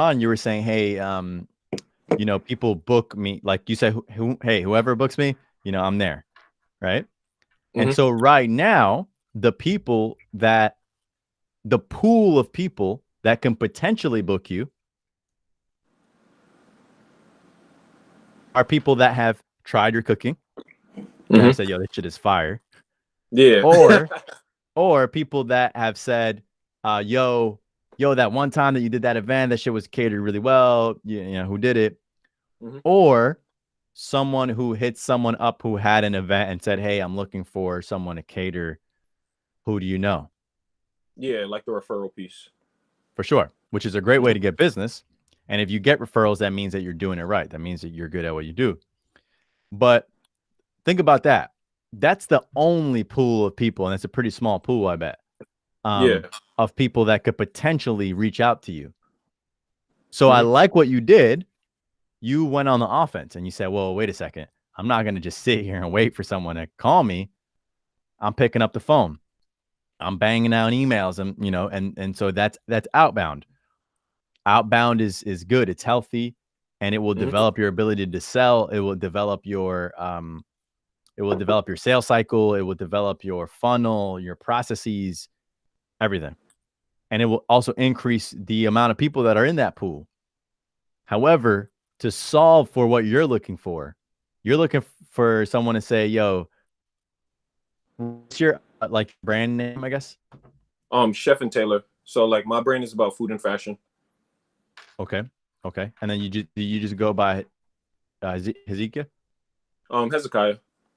on, you were saying, hey, people book me, like you said, hey, whoever books me, I'm there, right? And so right now, the pool of people that can potentially book you are people that have tried your cooking, that have said, yo, this shit is fire. Yeah. Or people that have said, yo, that one time that you did that event, that shit was catered really well. Who did it? Or someone who hit someone up who had an event and said, hey, I'm looking for someone to cater. Who do you know? Yeah, like the referral piece. For sure, which is a great way to get business. And if you get referrals, that means that you're doing it right. That means that you're good at what you do. But think about that. That's the only pool of people, and it's a pretty small pool, I bet, of people that could potentially reach out to you. So I like what you did. You went on the offense and you said, well, wait a second. I'm not going to just sit here and wait for someone to call me. I'm picking up the phone. I'm banging out emails, and so that's outbound. Outbound is good. It's healthy, and it will develop your ability to sell. It will develop your sales cycle. It will develop your funnel, your processes, everything. And it will also increase the amount of people that are in that pool. However, to solve for what you're looking for someone to say, yo, what's your brand name, I guess? Chef and Taylor. So like my brand is about food and fashion. Okay. And then you just go by Hezekiah?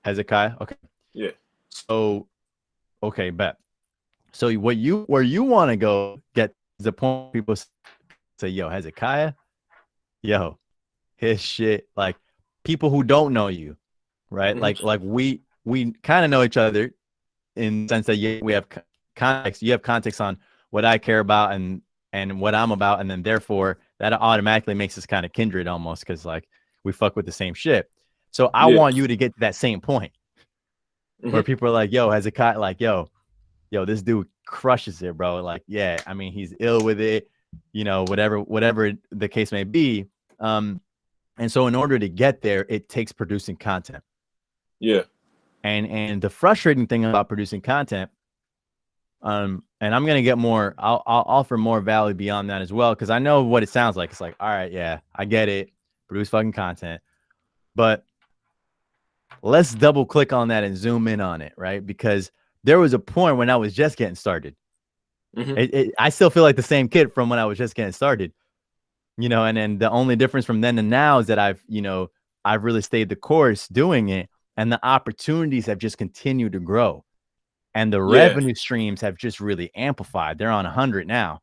Hezekiah. Okay. Yeah. So, okay, bet. So where you want to go get the point people say, yo, Hezekiah, yo, his shit, like people who don't know you, right? Like we kind of know each other in the sense that we have context. You have context on what I care about and what I'm about, and then therefore that automatically makes us kind of kindred almost, because like we fuck with the same shit. So I want you to get to that same point where people are like, yo, Hezekiah, like, yo, this dude crushes it, bro. Like, yeah, I mean, he's ill with it, whatever the case may be. And so in order to get there, it takes producing content. Yeah. And the frustrating thing about producing content, and I'm gonna get more, I'll offer more value beyond that as well, because I know what it sounds like. It's like, all right, yeah, I get it, produce fucking content, but let's double click on that and zoom in on it, right? Because there was a point when I was just getting started. I still feel like the same kid from when I was just getting started, and then the only difference from then to now is that I've really stayed the course doing it, and the opportunities have just continued to grow, and the revenue streams have just really amplified. They're on 100 now,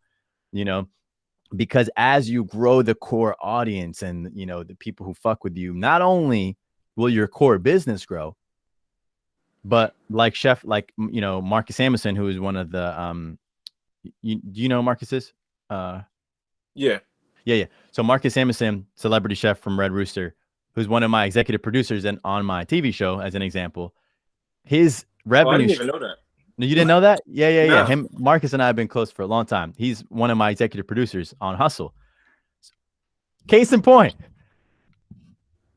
because as you grow the core audience and, the people who fuck with you, not only will your core business grow, but like Marcus Samuelson, who is one of the, do you know Marcus is? Yeah. So Marcus Samuelson, celebrity chef from Red Rooster, who's one of my executive producers and on my TV show, as an example, his revenue. I didn't even know that. No, you didn't know that? Yeah. Him, Marcus, and I have been close for a long time. He's one of my executive producers on Hustle. Case in point,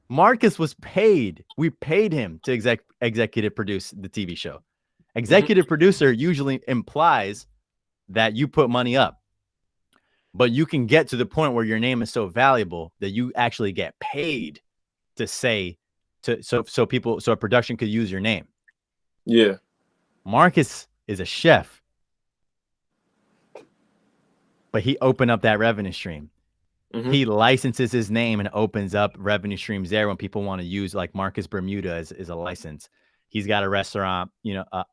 Marcus was paid. We paid him to executive produce the TV show. Executive producer usually implies that you put money up, but you can get to the point where your name is so valuable that you actually get paid to say so a production could use your name. Yeah. Marcus is a chef, but he opened up that revenue stream. He licenses his name and opens up revenue streams there when people want to use, like Marcus Bermuda is a license. He's got a restaurant,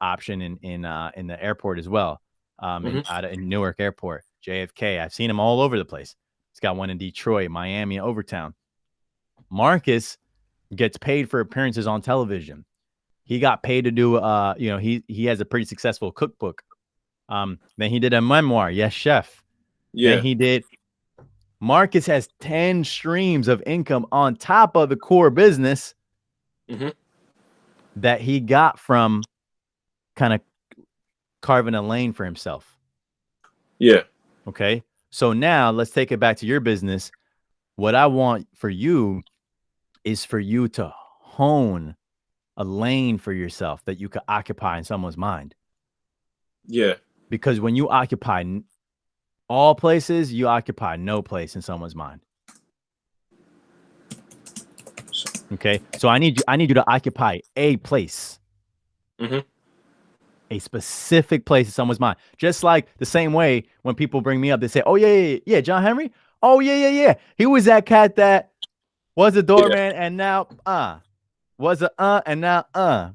option in the airport as well, in Newark Airport, JFK. I've seen him all over the place. He's got one in Detroit, Miami, Overtown. Marcus gets paid for appearances on television. He got paid to do, he has a pretty successful cookbook. Then he did a memoir, Yes Chef. Yeah. Then he did. Marcus has 10 streams of income on top of the core business that he got from kind of carving a lane for himself. Yeah. Okay. So now let's take it back to your business. What I want for you is for you to hone a lane for yourself that you could occupy in someone's mind. Yeah. Because when you occupy all places, you occupy no place in someone's mind. Okay. So I need you to occupy a place. Mm-hmm. A specific place in someone's mind. Just like the same way when people bring me up, they say, "Oh yeah, John Henry. Oh yeah. He was that cat that was a doorman and now was a and now.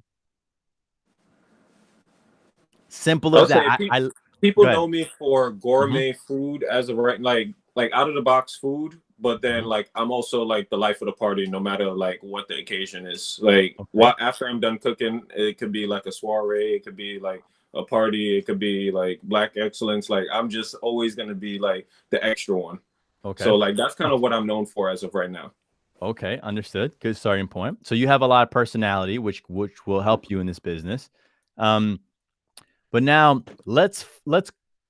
Simple I'll as say that. I people Go ahead. know me for gourmet food as of right, like out of the box food. But then like I'm also like the life of the party, no matter like what the occasion is. Like Okay. what after I'm done cooking, it could be like a soiree, it could be like a party, it could be like black excellence. Like I'm just always gonna be like the extra one. Okay. So like that's kind of what I'm known for as of right now. Okay, understood. Good starting point. So you have a lot of personality, which will help you in this business. But now let's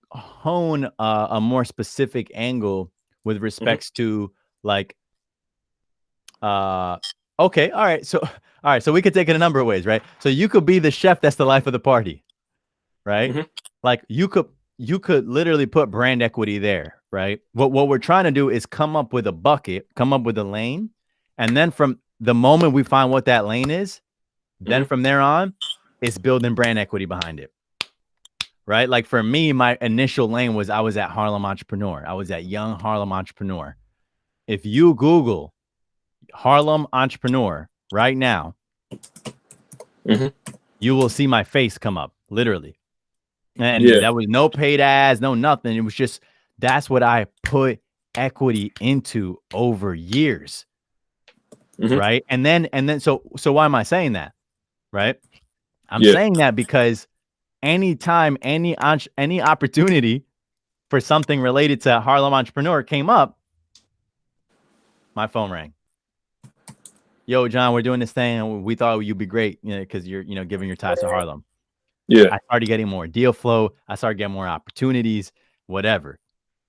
hone a more specific angle with respects to like okay, all right. So we could take it a number of ways, right? So you could be the chef that's the life of the party, right? Like you could literally put brand equity there, right? What we're trying to do is come up with a bucket, come up with a lane, and then from the moment we find what that lane is, then from there on, it's building brand equity behind it. Right? Like for me, my initial lane was I was at Harlem Entrepreneur. I was at Young Harlem Entrepreneur. If you Google Harlem Entrepreneur right now, you will see my face come up, literally. And that was no paid ads, no nothing. It was just that's what I put equity into over years. Right. And then so why am I saying that? Right. I'm saying that because anytime any opportunity for something related to Harlem Entrepreneur came up, my phone rang. Yo, John, we're doing this thing, and we thought you'd be great, because you're, giving your ties to Harlem. Yeah. I started getting more deal flow. I started getting more opportunities, whatever.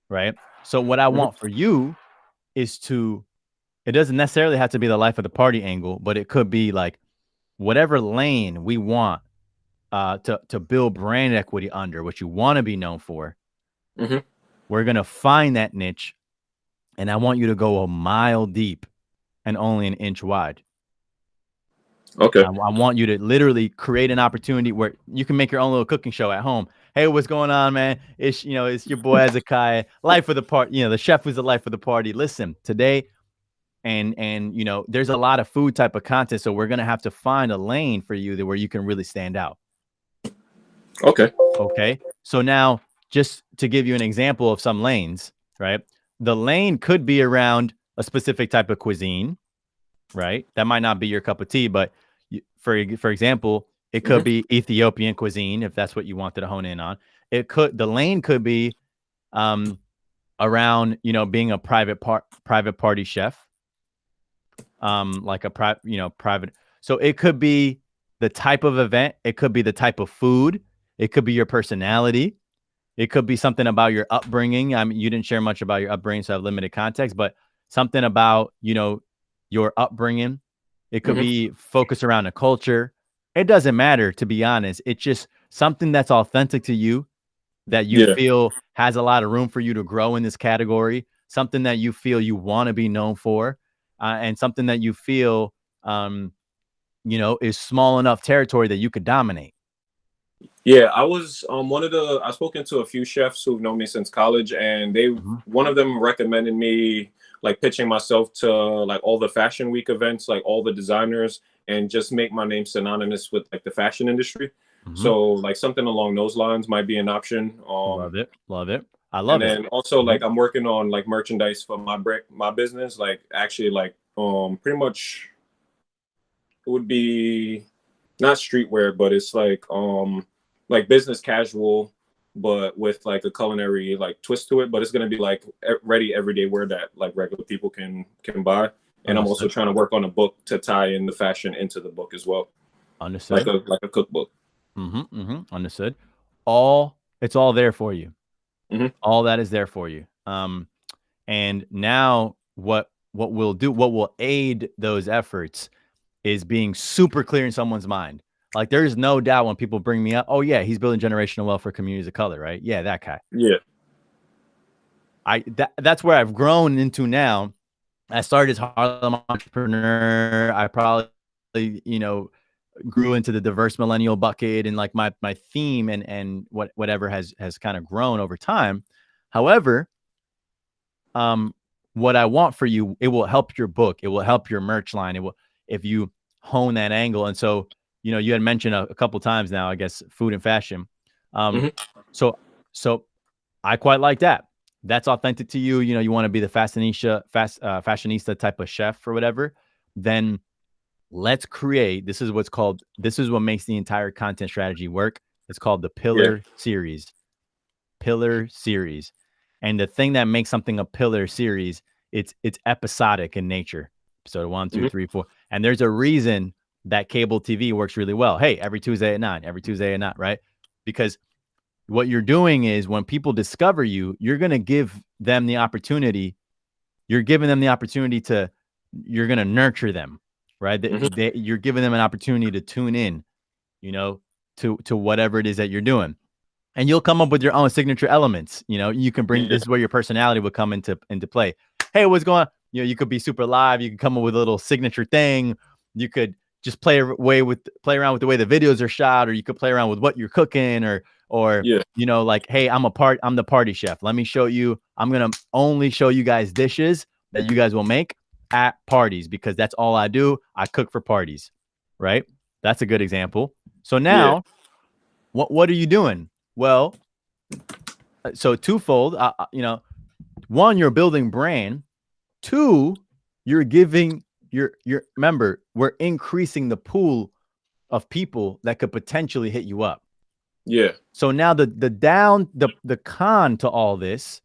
Right. So what I want for you is it doesn't necessarily have to be the life of the party angle, but it could be like whatever lane we want to build brand equity under, what you want to be known for. We're going to find that niche, and I want you to go a mile deep and only an inch wide. Okay. I want you to literally create an opportunity where you can make your own little cooking show at home. Hey, what's going on, man? It's your boy Hezekiah, life of the party. The chef who's the life of the party. Listen, today, and there's a lot of food type of content, so we're gonna have to find a lane for you where you can really stand out. Okay. So now, just to give you an example of some lanes, right? The lane could be around a specific type of cuisine, right? That might not be your cup of tea, but for example, it could be Ethiopian cuisine if that's what you wanted to hone in on. The lane could be around being a private party chef, like a private. So it could be the type of event, it could be the type of food, it could be your personality, it could be something about your upbringing. I mean, you didn't share much about your upbringing, so I have limited context, but something about your upbringing. It could be focused around a culture. It doesn't matter, to be honest. It's just something that's authentic to you, that you feel has a lot of room for you to grow in this category, something that you feel you want to be known for, and something that you feel, is small enough territory that you could dominate. Yeah, I was I've spoken to a few chefs who've known me since college, and one of them recommended me like pitching myself to like all the fashion week events, like all the designers, and just make my name synonymous with like the fashion industry. So like something along those lines might be an option. Love it. I love it. And then also like I'm working on like merchandise for my business, like actually like pretty much it would be not streetwear, but it's like business casual, but with like a culinary like twist to it. But it's gonna be like ready everyday wear that like regular people can buy. And I'm also trying to work on a book to tie in the fashion into the book as well. Understood. Like a cookbook. Understood. It's all there for you. All that is there for you. And now what will aid those efforts is being super clear in someone's mind. Like there's no doubt when people bring me up, oh yeah, he's building generational wealth for communities of color, right? Yeah, that guy. Yeah. That's where I've grown into now. I started as Harlem entrepreneur. I probably, grew into the diverse millennial bucket, and like my theme and whatever has kind of grown over time. However, what I want for you, it will help your book, it will help your merch line, it will, if you hone that angle. And so, you had mentioned a couple times now, I guess, food and fashion. So I quite like that. That's authentic to you. You want to be the fashionista type of chef or whatever. Then let's create. This is what makes the entire content strategy work. It's called the pillar series. Pillar series. And the thing that makes something a pillar series, it's episodic in nature. Episode 1, 2, 3, 4. And there's a reason that cable TV works really well. Hey, every Tuesday at 9, right? Because what you're doing is when people discover you, you're going to give them the opportunity. You're giving them the opportunity you're going to nurture them, right? You're giving them an opportunity to tune in, to whatever it is that you're doing. And you'll come up with your own signature elements. You can bring, this is where your personality will come into play. Hey, what's going on? You could be super live. You can come up with a little signature thing. You could just play around with the way the videos are shot, or you could play around with what you're cooking, or like, hey, I'm the party chef. Let me show you. I'm going to only show you guys dishes that you guys will make at parties, because that's all I do. I cook for parties, right? That's a good example. So now, what are you doing? Well, so twofold, one, you're building brand. Two, you're giving remember, we're increasing the pool of people that could potentially hit you up. Yeah. So now the con to all this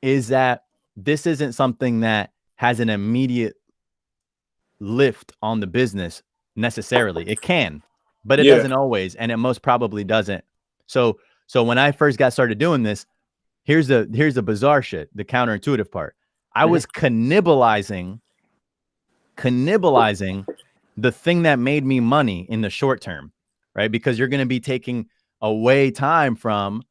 is that this isn't something that has an immediate lift on the business necessarily. It can, but it doesn't always, and it most probably doesn't. So when I first got started doing this, here's the bizarre shit, the counterintuitive part. I was cannibalizing the thing that made me money in the short term, right? Because you're going to be taking away time from,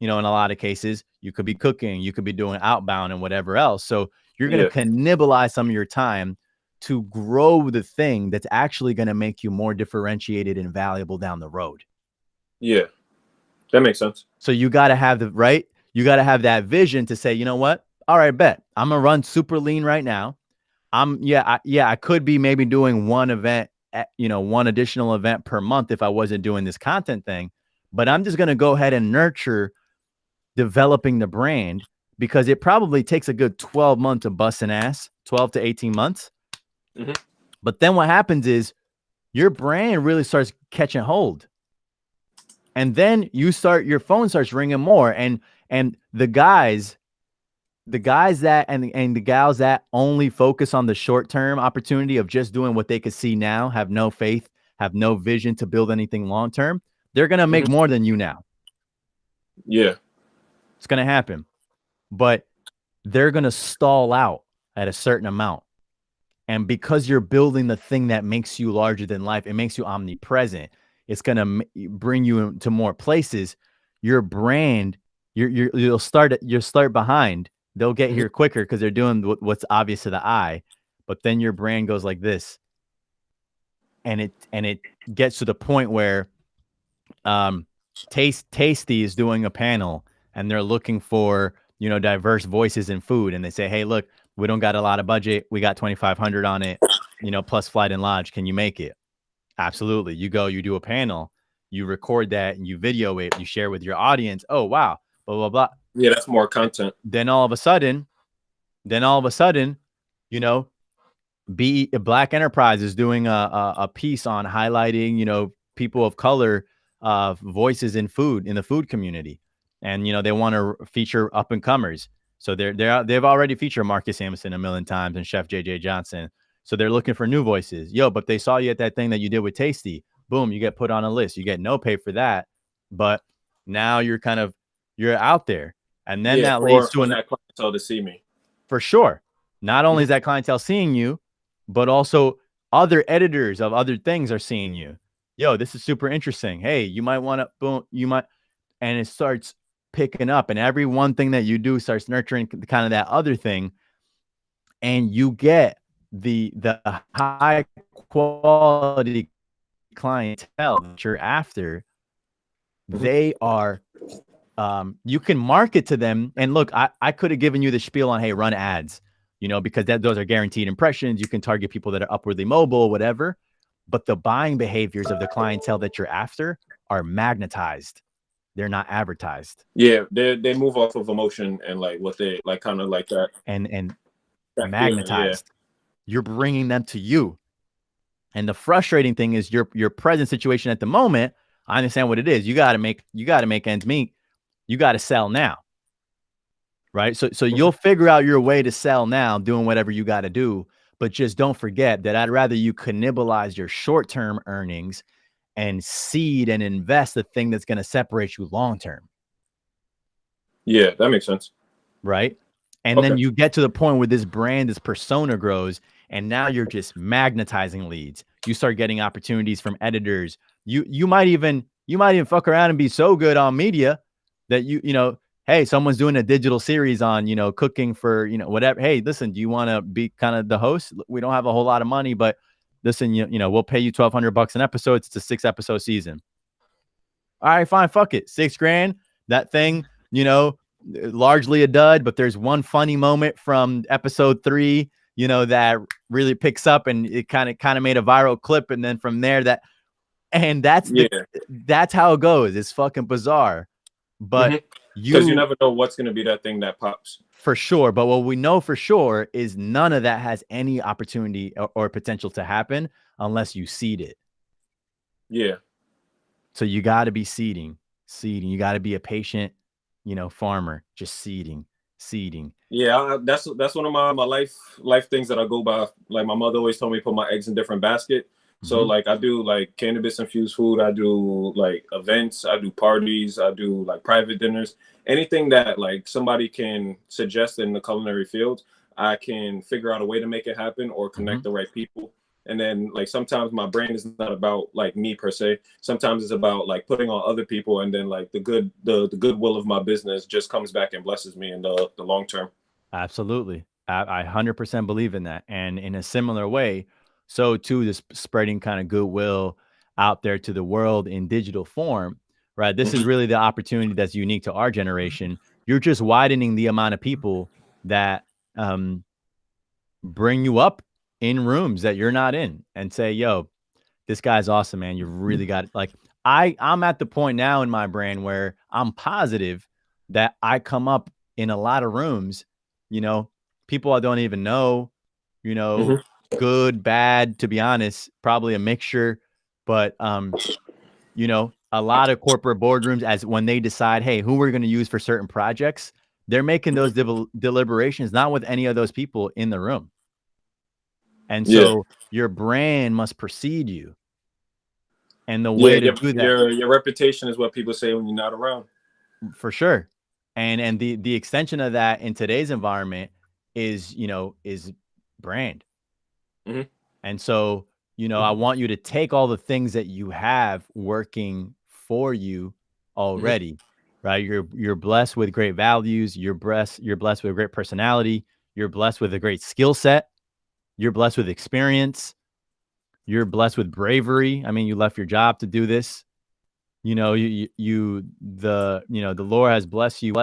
in a lot of cases, you could be cooking, you could be doing outbound and whatever else. So you're going to cannibalize some of your time to grow the thing that's actually going to make you more differentiated and valuable down the road. Yeah. That makes sense. So you got to have you got to have that vision to say, you know what? All right, bet. I'm going to run super lean right now. I could be maybe doing one event, one additional event per month if I wasn't doing this content thing, but I'm just going to go ahead and nurture developing the brand, because it probably takes a good 12 months of busting ass, 12 to 18 months. But then what happens is your brand really starts catching hold. And then your phone starts ringing more, and the guys that and the gals that only focus on the short-term opportunity of just doing what they could see now, have no faith, have no vision to build anything long-term, they're going to make more than you now. Yeah. It's going to happen. But they're going to stall out at a certain amount. And because you're building the thing that makes you larger than life, it makes you omnipresent. It's going to bring you into more places. Your brand, you'll start behind. They'll get here quicker because they're doing what's obvious to the eye. But then your brand goes like this. And it gets to the point where Tasty is doing a panel, and they're looking for, diverse voices in food. And they say, hey, look, we don't got a lot of budget. We got 2,500 on it, plus flight and lodge. Can you make it? Absolutely. You go, you do a panel, you record that, and you video it, you share with your audience. Oh, wow. Blah, blah, blah. Yeah, that's more content. Then all of a sudden, Black Enterprise is doing a piece on highlighting, people of color voices in the food community. And, they want to feature up and comers. So they've already featured Marcus Samuelson a million times and Chef JJ Johnson. So they're looking for new voices. But they saw you at that thing that you did with Tasty. Boom, you get put on a list. You get no pay for that. But now you're out there. And then that leads to So to see me. For sure. Not only is that clientele seeing you, but also other editors of other things are seeing you. Yo, this is super interesting. Hey, you might want to boom, you might, and it starts picking up, and every one thing that you do starts nurturing kind of that other thing, and you get the high quality clientele that you're after. They are you can market to them. And look, I could have given you the spiel on, hey, run ads, because those are guaranteed impressions. You can target people that are upwardly mobile, whatever. But the buying behaviors of the clientele that you're after are magnetized. They're not advertised. Yeah, they move off of emotion and like what they like, kind of like that. And That magnetized. Yeah. You're bringing them to you. And the frustrating thing is your present situation at the moment. I understand what it is. You got to make ends meet. You got to sell now. Right. So you'll figure out your way to sell now, doing whatever you got to do. But just don't forget that I'd rather you cannibalize your short-term earnings and seed and invest the thing that's going to separate you long-term. Yeah, that makes sense. Right. And then you get to the point where this brand, this persona grows, and now you're just magnetizing leads. You start getting opportunities from editors. You might even fuck around and be so good on media that hey, someone's doing a digital series on, cooking for, whatever. Hey, listen, do you want to be kind of the host? We don't have a whole lot of money, but listen, we'll pay you $1,200 an episode. It's a 6-episode season. All right, fine. Fuck it. $6,000. That thing, largely a dud, but there's one funny moment from episode 3, that really picks up, and it kind of made a viral clip. And then from there that's how it goes. It's fucking bizarre, but because you never know what's going to be that thing that pops. For sure. But what we know for sure is none of that has any opportunity or potential to happen unless you seed it. Yeah. So you got to be seeding. You got to be a patient, farmer, just seeding. Yeah, that's one of my life things that I go by. Like my mother always told me, put my eggs in different basket. So like I do like cannabis infused food, I do like events, I do parties, I do like private dinners, anything that like somebody can suggest in the culinary field, I can figure out a way to make it happen or connect the right people. And then like sometimes my brain is not about like me per se. Sometimes it's about like putting on other people, and then like the goodwill of my business just comes back and blesses me in the long term. Absolutely. I 100% believe in that. And in a similar way, so too, this spreading kind of goodwill out there to the world in digital form, right? This is really the opportunity that's unique to our generation. You're just widening the amount of people that bring you up in rooms that you're not in and say, yo, this guy's awesome, man. You really got it. Like I'm at the point now in my brand where I'm positive that I come up in a lot of rooms, people I don't even know, good, bad, to be honest, probably a mixture, but a lot of corporate boardrooms, as when they decide, hey, who we're going to use for certain projects, they're making those deliberations not with any of those people in the room. And so your brand must precede you. And the way to do that, your reputation is what people say when you're not around. For sure. And the extension of that in today's environment is brand. And so, I want you to take all the things that you have working for you already, right? You're blessed with great values. You're blessed with a great personality. You're blessed with a great skill set. You're blessed with experience. You're blessed with bravery. I mean, you left your job to do this. The Lord has blessed you.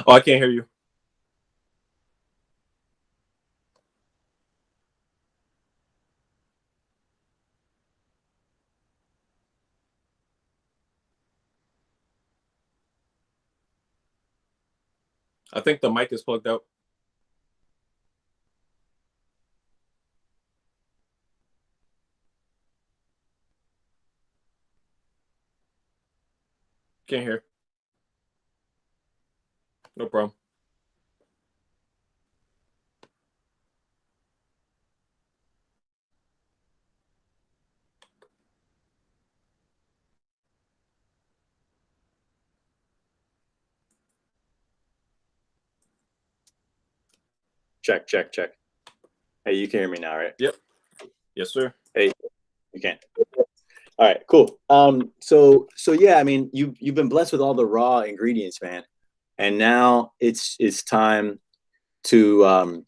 Oh, I can't hear you. I think the mic is plugged out. Can't hear. No problem. Check. Hey, you can hear me now, right? Yep. Yes, sir. Hey, you can. All right, cool. So yeah, I mean, you've been blessed with all the raw ingredients, man, and now it's time to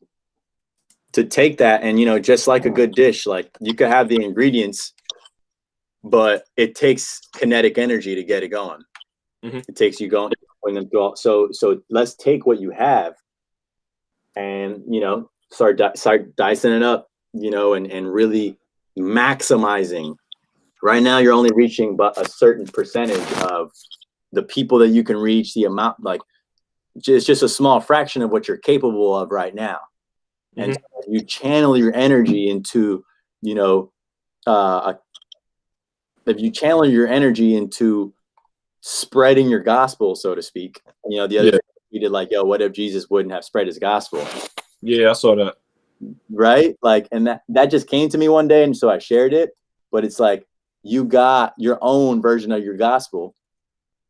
take that and, you know, just like a good dish, like you could have the ingredients, but it takes kinetic energy to get it going. Mm-hmm. It takes you going them through all, so let's take what you have and, you know, start dicing it up, you know, and really maximizing. Right now you're only reaching but a certain percentage of the people that you can reach, the amount, like just a small fraction of what you're capable of right now. And so you channel your energy into, you know, if you channel your energy into spreading your gospel, so to speak, you know, the other day we did like, yo, what if Jesus wouldn't have spread his gospel? Yeah, I saw that. Right? Like, and that just came to me one day, and so I shared it. But it's like, you got your own version of your gospel,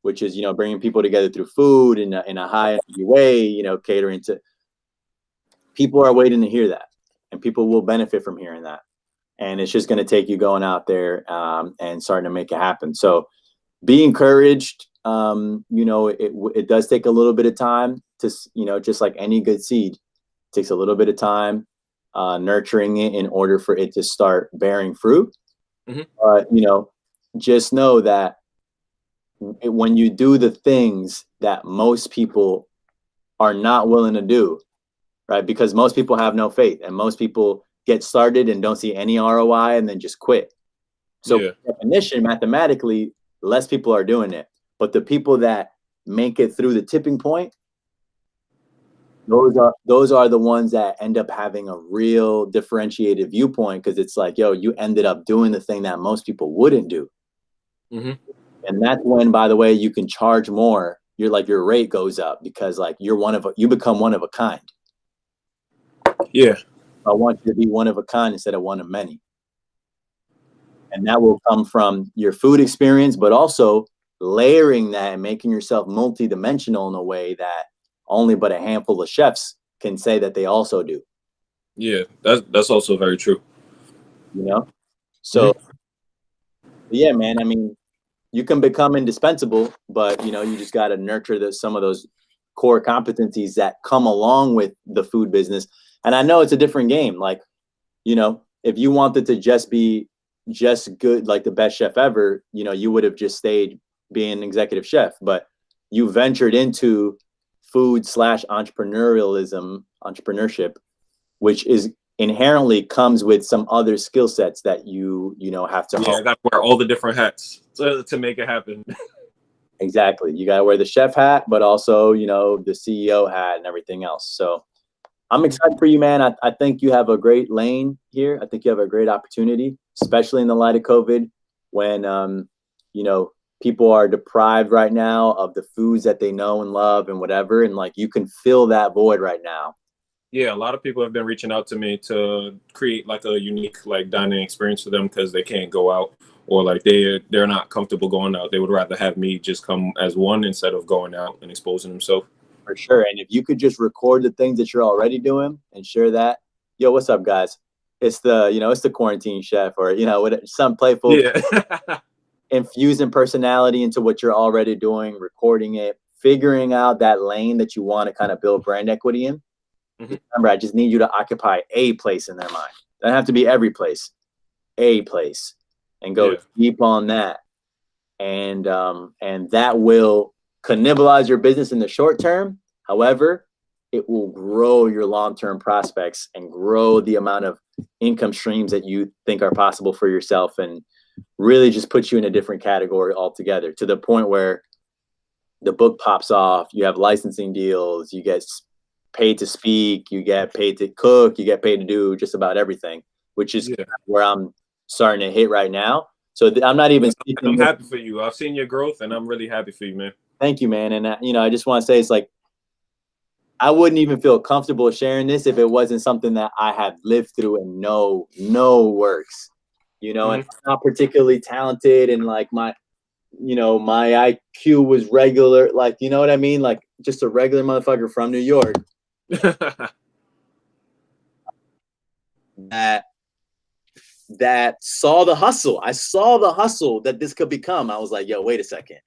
which is, you know, bringing people together through food in a high energy way, you know, catering to people are waiting to hear that, and people will benefit from hearing that. And it's just going to take you going out there and starting to make it happen. So be encouraged. You know, it does take a little bit of time to, you know, just like any good seed, it takes a little bit of time nurturing it in order for it to start bearing fruit. You know, just know that when you do the things that most people are not willing to do, right? Because most people have no faith, and most people get started and don't see any ROI and then just quit. So by definition, mathematically, less people are doing it. But the people that make it through the tipping point, those are the ones that end up having a real differentiated viewpoint, because it's like, yo, you ended up doing the thing that most people wouldn't do. And that's when, by the way, you can charge more. You're like, your rate goes up because like you become one of a kind. Yeah. I want you to be one of a kind instead of one of many. And that will come from your food experience, but also layering that and making yourself multidimensional in a way that only but a handful of chefs can say that they also do. Yeah, that's also very true. You know? So yeah, man, I mean, you can become indispensable, but you know, you just got to nurture some of those core competencies that come along with the food business. And I know it's a different game. Like, you know, if you wanted to just be just good, like the best chef ever, you know, you would have just stayed being an executive chef, but you ventured into food / entrepreneurship, which is inherently comes with some other skill sets that you know, have to I got to wear all the different hats to make it happen. Exactly. You got to wear the chef hat, but also, you know, the CEO hat and everything else. So I'm excited for you, man. I think you have a great lane here. I think you have a great opportunity, especially in the light of COVID, when, you know, people are deprived right now of the foods that they know and love and whatever. And like, you can fill that void right now. Yeah, a lot of people have been reaching out to me to create like a unique like dining experience for them because they can't go out, or like they're not comfortable going out. They would rather have me just come as one instead of going out and exposing themselves. For sure. And if you could just record the things that you're already doing and share that, yo, what's up, guys? It's the, you know, it's the quarantine chef, or, you know, some playful, infusing personality into what you're already doing, recording it, figuring out that lane that you want to kind of build brand equity in. Remember, I just need you to occupy a place in their mind. Doesn't have to be every place, a place, and go deep on that. And that will cannibalize your business in the short term. However, it will grow your long-term prospects and grow the amount of income streams that you think are possible for yourself, and really just put you in a different category altogether, to the point where the book pops off, you have licensing deals, you get paid to speak, you get paid to cook, you get paid to do just about everything, which is where I'm starting to hit right now. So I'm not even I'm happy for you. I've seen your growth, and I'm really happy for you, man. Thank you, man. And I just want to say, it's like, I wouldn't even feel comfortable sharing this if it wasn't something that I have lived through and know works. And I'm not particularly talented, and like my IQ was regular, like, you know what I mean? Like, just a regular motherfucker from New York that saw the hustle. I saw the hustle that this could become. I was like, yo, wait a second.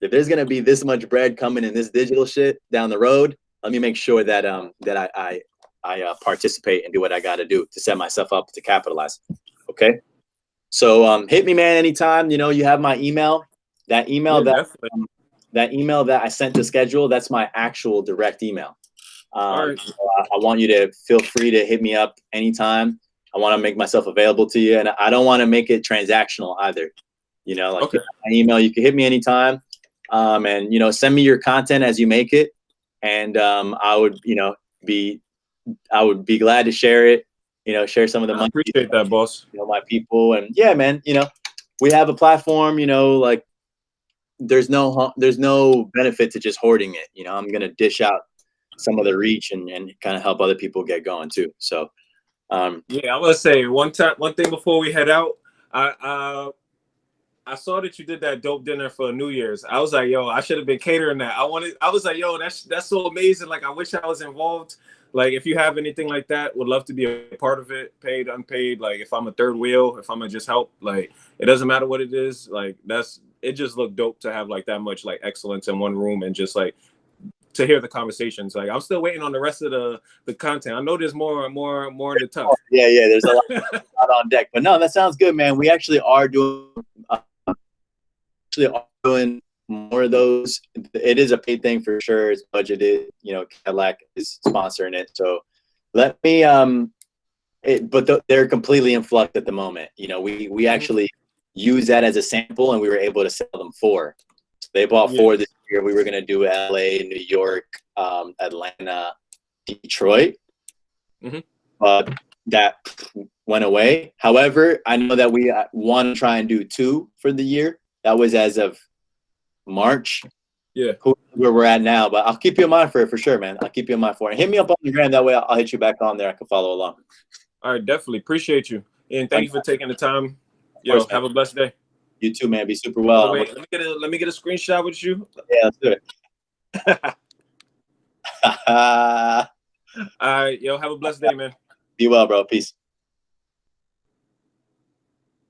If there's gonna be this much bread coming in this digital shit down the road, let me make sure that I participate and do what I got to do to set myself up to capitalize. Okay. So hit me, man, anytime. You have my email. That email that email that I sent to schedule, that's my actual direct email. All right. I want you to feel free to hit me up anytime. I want to make myself available to you, and I don't want to make it transactional either. Okay. My email, you can hit me anytime, and send me your content as you make it, and I would be glad to share it. Share some of the money. I appreciate that, boss. My people, and yeah, man. We have a platform. Like, there's no benefit to just hoarding it. I'm gonna dish out some of the reach and kind of help other people get going too. So yeah, I was say one thing before we head out. I saw that you did that dope dinner for New Year's. I was like, yo, I should have been catering that. I was like, yo, that's so amazing. Like, I wish I was involved. Like, if you have anything like that, would love to be a part of it, paid, unpaid. Like, if I'm a third wheel, if I'm gonna just help, like, it doesn't matter what it is. Like, it just looked dope to have like that much like excellence in one room, and just like to hear the conversations. Like, I'm still waiting on the rest of the content. I know there's more in the tuck. Yeah, there's a lot on deck. But no, that sounds good, man. We actually are doing more of those. It is a paid thing for sure. It's budgeted. Cadillac is sponsoring it. So let me but they're completely in flux at the moment. We actually use that as a sample, and we were able to sell them 4. So they bought 4 this year. We were going to do LA, New York, Atlanta, Detroit. But that went away. However, I know that we want to try and do 2 for the year. That was as of March. Yeah. Where we're at now. But I'll keep you in mind for it, for sure, man. I'll keep you in mind for it. Hit me up on the gram. That way I'll hit you back on there. I can follow along. All right, definitely. Appreciate you. And thank you for taking the time. Yo, have a blessed day. You too, man. Be super well. Oh, wait, let me get a screenshot with you. Yeah, let's do it. All right, yo, have a blessed day, man. Be well, bro. Peace.